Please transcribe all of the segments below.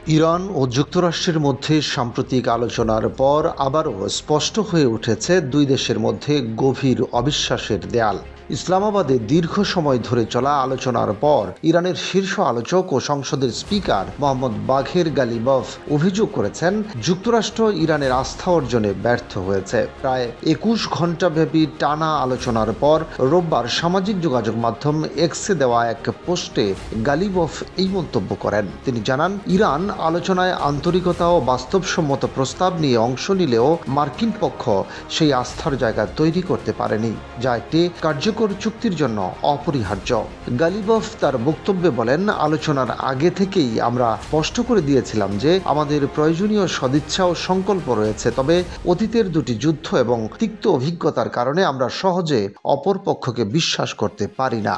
Iran ও যুক্তরাষ্ট্রের মধ্যে সাম্প্রতিক আলোচনার পর আবারও স্পষ্ট হয়ে উঠেছে দুই দেশের মধ্যে গভীর অবিশ্বাসের দেয়াল। ইসলামাবাদে দীর্ঘ সময় ধরে চলা আলোচনার পর ইরানের শীর্ষ আলোচক ও সংসদের স্পিকার মোহাম্মদ বাঘের গালিবফ অভিযোগ করেছেন, যুক্তরাষ্ট্র ইরানের আস্থা অর্জনে ব্যর্থ হয়েছে। প্রায় ২১ ঘণ্টাব্যাপী টানা আলোচনার পর রোববার সামাজিক যোগাযোগ মাধ্যম এক্সে দেওয়া এক পোস্টে গালিবফ এই মন্তব্য করেন। তিনি জানান, ইরান আলোচনায় আন্তরিকতা ও বাস্তবসম্মত প্রস্তাব নিয়ে অংশ নিলেও মার্কিন পক্ষ সেই আস্থার জায়গা তৈরি করতে পারেনি, যা একটি কার্যকর চুক্তির জন্য অপরিহার্য। গালিবফ তার বক্তব্যে বলেন, আলোচনার আগে থেকেই আমরা স্পষ্ট করে দিয়েছিলাম যে আমাদের প্রয়োজনীয় সদিচ্ছা ও সংকল্প রয়েছে, তবে অতীতের দুটি যুদ্ধ এবং তিক্ত অভিজ্ঞতার কারণে আমরা সহজে অপর পক্ষকে বিশ্বাস করতে পারি না।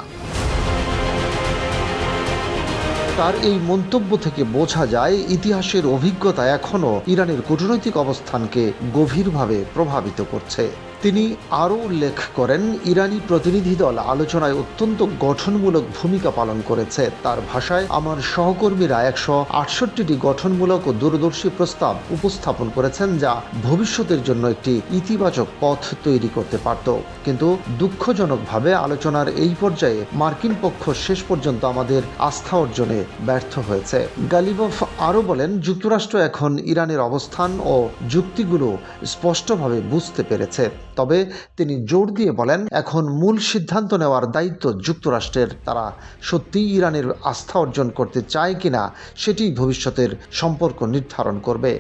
তার এই মন্তব্য থেকে বোঝা যায়, ইতিহাসের অভিজ্ঞতা এখনও ইরানের কূটনৈতিক অবস্থানকে গভীরভাবে প্রভাবিত করছে। তিনি আরও উল্লেখ করেন, ইরানি প্রতিনিধি দল আলোচনায় অত্যন্ত গঠনমূলক ভূমিকা পালন করেছে। তার ভাষায়, আমার সহকর্মীরা ১৬৮টি গঠনমূলক ও দূরদর্শী প্রস্তাব উপস্থাপন করেছেন, যা ভবিষ্যতের জন্য একটি ইতিবাচক পথ তৈরি করতে পারত। কিন্তু দুঃখজনকভাবে আলোচনার এই পর্যায়ে মার্কিন পক্ষ শেষ পর্যন্ত আমাদের আস্থা অর্জনে ব্যর্থ হয়েছে। গালিবফ আরও বলেন, যুক্তরাষ্ট্র এখন ইরানের অবস্থান ও যুক্তিগুলো স্পষ্টভাবে বুঝতে পেরেছে। তবে তিনি জোর দিয়ে বলেন, এখন মূল সিদ্ধান্ত নেওয়ার দায়িত্ব যুক্তরাষ্ট্রের। তারা সত্যিই ইরানের আস্থা অর্জন করতে চায় কিনা সেটি ভবিষ্যতের সম্পর্ক নির্ধারণ করবে।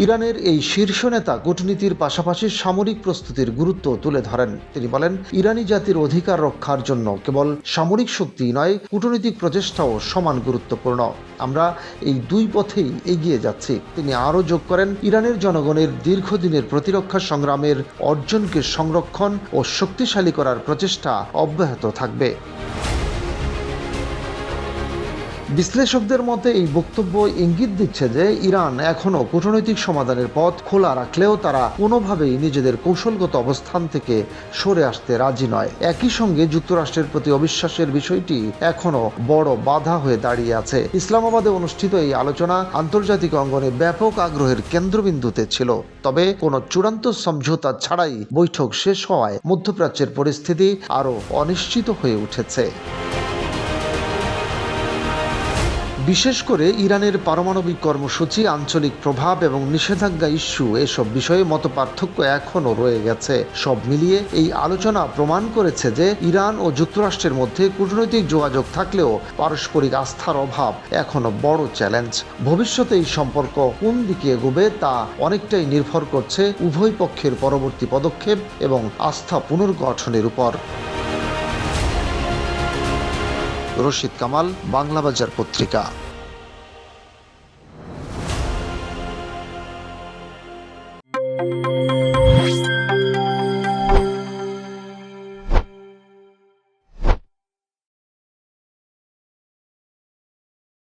ইরানের এই শীর্ষ নেতা কূটনীতির পাশাপাশি সামরিক প্রস্তুতির গুরুত্ব তুলে ধরেন। তিনি বলেন, ইরানি জাতির অধিকার রক্ষার জন্য কেবল সামরিক শক্তি নয়, কূটনৈতিক প্রচেষ্টাও সমান গুরুত্বপূর্ণ। আমরা এই দুই পথেই এগিয়ে যাচ্ছি। তিনি আরও যোগ করেন, ইরানের জনগণের দীর্ঘদিনের প্রতিরক্ষা সংগ্রামের অর্জনকে সংরক্ষণ ও শক্তিশালী করার প্রচেষ্টা অব্যাহত থাকবে। বিশ্লেষকদের মতে এই বক্তব্য ইঙ্গিত দিচ্ছে যে ইরান এখনও কূটনৈতিক সমাধানের পথ খোলা রাখলেও তারা কোনোভাবেই নিজেদের কৌশলগত অবস্থান থেকে সরে আসতে রাজি নয়। একই সঙ্গে যুক্তরাষ্ট্রের প্রতি অবিশ্বাসের বিষয়টি এখনও বড় বাধা হয়ে দাঁড়িয়ে আছে। ইসলামাবাদে অনুষ্ঠিত এই আলোচনা আন্তর্জাতিক অঙ্গনে ব্যাপক আগ্রহের কেন্দ্রবিন্দুতে ছিল। তবে কোনো চূড়ান্ত সমঝোতা ছাড়াই বৈঠক শেষ হওয়ায় মধ্যপ্রাচ্যের পরিস্থিতি আরও অনিশ্চিত হয়ে উঠেছে। বিশেষ করে ইরানের পারমাণবিক কর্মসূচি, আঞ্চলিক প্রভাব এবং নিষেধাজ্ঞা ইস্যু, এসব বিষয়ে মতপার্থক্য এখনও রয়ে গেছে। সব মিলিয়ে এই আলোচনা প্রমাণ করেছে যে ইরান ও যুক্তরাষ্ট্রের মধ্যে কূটনৈতিক যোগাযোগ থাকলেও পারস্পরিক আস্থার অভাব এখনও বড় চ্যালেঞ্জ। ভবিষ্যতে এই সম্পর্ক কোন দিকে এগোবে তা অনেকটাই নির্ভর করছে উভয় পক্ষের পরবর্তী পদক্ষেপ এবং আস্থা পুনর্গঠনের উপর। রশিদ কামাল, বাংলাবাজার পত্রিকা।